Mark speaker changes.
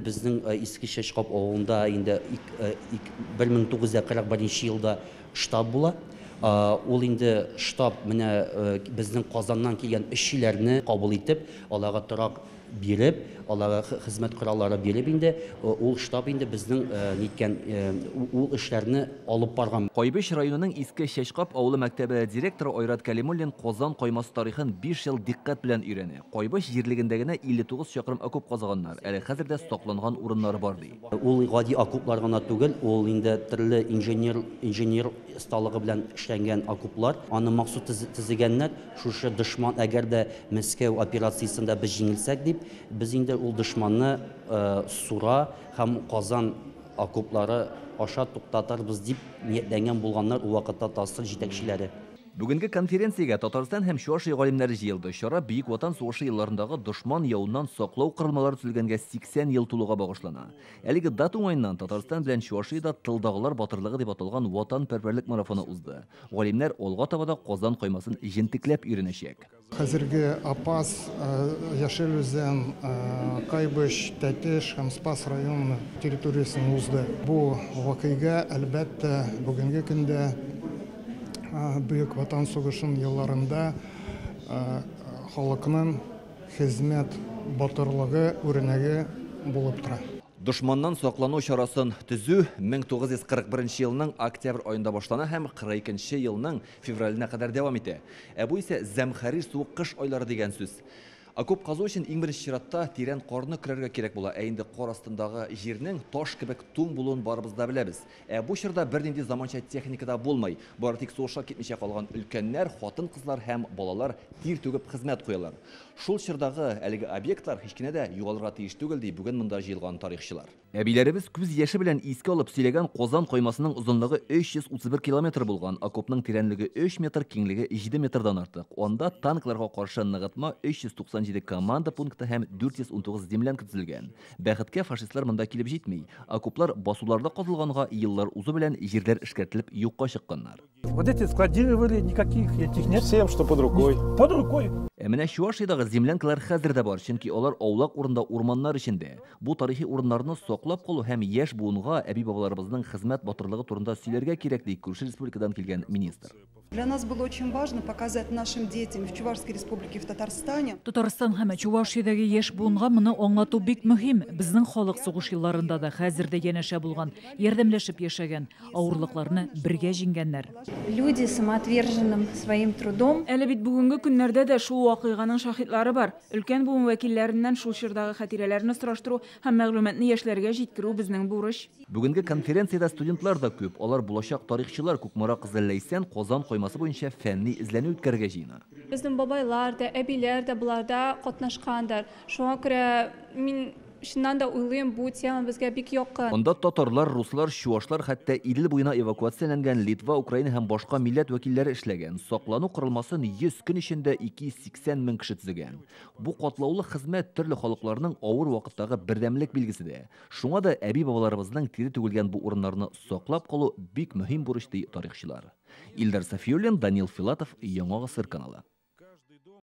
Speaker 1: безнең Иске Чәчкап авылында инде 1941 елда штаб була. Ул инде штаб менә безнең Казаннан килгән эшчеләрне кабул итеп, аларга торак биреп, аларга хезмәт кораллары биреп инде, ул штаб инде безнең ниткән ул эшләрне алып барган.
Speaker 2: Кайбыш районының Иске Чәчкап авылы мәктәбе директоры Айрат Кәлимуллин Казан каймасы тарихын 5 ел диккать белән өйрәнә. Кайбыш җирлегендәгенә 59 чакрым окоп казыганнар. Әле хәзердә сакланган урыннары бар ди.
Speaker 1: Ул гади окоплар гына түгел, ул инде төрле инженер осталыгы белән эшләнгән окоплар. Аны махсус төзегәннәр. Шушы дошман әгәр дә Мәскәү операциясендә без җиңелсәк дип, без инде ул дошманны Сура һәм Казан окоплары аша туктатырбыз дип ниятләнгән булганнар ул вакытта Тасыр җитәкчеләре.
Speaker 2: Бүгенге конференциягә Татарстан һәм Чувашия галимнәре җыелды. Чара Бөек Ватан сугышы елларындагы дошман яуыннан саклау корылмалары төзелгәнгә 80 ел тулуга багышлана. Әлеге дата уңаеннан Татарстан белән Чувашиядә тылдагылар батырлыгы дип аталган ватанпәрвәрлек марафоны узды. Галимнәр алга табада Казан каймасын җентекләп өйрәнәчәк.
Speaker 3: Хәзерге Апас, Яшел үзән, Кайбыш, Тәтеш һәм Спас районы территориясын узды. Бу вакыйга әлбәттә бүгенге көндә Бөек Ватан сугышын елларында халыкның хезмәт батырлыгы үрнәге булып тора.
Speaker 2: Дошманнан саклану чарасын төзү 1941 елның октябрь аенда башлана һәм 42 елның февраленә кадәр дәвам итә. Бу исә Зәмхәрир суык кыш айлары дигән сүз. Окоп казу өчен иң беренче чиратта тирән карны көрәргә кирәк була. Инде кар астындагы җирнең таш кебек туң булуын барыбыз да беләбез. Бу чорда бернинди заманча техникада булмый. Бары тик сугышка китмичә калган өлкәннәр, хатын-кызлар һәм балалар тир түгеп хезмәт куялар. Шул чордагы әлеге объектлар һич кенә дә югалырга тиеш түгел ди бүген монда җыелган тарихчылар. Әбиләребез күз яше белән искә алып сөйләгән Казан каймасының озынлыгы 331 километр булган, окопның тирәнлеге 3 метр, киңлеге 7 метрдан артык. Анда танкларга каршы ныгытма 397 команда пункты һәм 419 землянка төзелгән. Бәхеткә фашистлар монда килеп җитми. Окоплар басуларда казылганга еллар узу белән җирләр эшкәртелеп юкка чыкканнар.
Speaker 4: Вот эти складировали, никаких этих нет.
Speaker 5: Всем, что под рукой.
Speaker 4: Под рукой.
Speaker 2: Менә Чувашиядагы землянкалар хәзер дә бар, чөнки алар аулак урында урманнар эчендә. Бу тарихи урыннарны саклап калу һәм яшь буынга әби-бабаларыбызның хезмәт батырлыгы турында сөйләргә кирәк ди күрше республикадан килгән министр.
Speaker 6: Для нас было очень важно показать нашим детям в Чувашской республике, в Татарстане.
Speaker 7: Татарстан һәм Чувашиядәге яшь буынга моны аңлату бик мөһим. Безнең халык сугыш елларында да хәзердә янәшә булган, ярдәмләшеп яшәгән, авырлыкларны бергә җиңгәннәр.
Speaker 8: Люди самоотверженным своим трудом.
Speaker 9: Әле бит бүгенге көннәрдә дә шул вакыйганың шаһитлары бар. Өлкән буын вәкилләреннән шул чордагы хатирәләрне сораштыру һәм мәгълүматны яшьләргә җиткерү безнең бурыч.
Speaker 2: Бүгенге конференциядә студентлар да күп. Алар булачак тарихчылар Күкмара кызы Ләйсән Казан каймасы буенча фәнни эзләнү үткәргә җыена.
Speaker 10: Безнең бабайлар да, әбиләр дә буларда катнашкандар. Шуңа күрә мин шуннан да уйлыйм, бу тема безгә бик якын.
Speaker 2: Анда татарлар, руслар, чуашлар, хәтта Идел буена эвакуацияләнгән Литва, Украина һәм башка милләт вәкилләре эшләгән. Саклану корылмасын 100 көн эчендә 280 мең кеше төзегән. Бу катлаулы хезмәт төрле халыкларның авыр вакыттагы бердәмлек билгесе дә. Шуңа да әби-бабаларыбызның тире түгелгән бу урыннарны саклап калу бик мөһим бурыч ди тарихчылар. Илдар Сафиуллин, Данил Филатов, Яңа Гасыр каналы.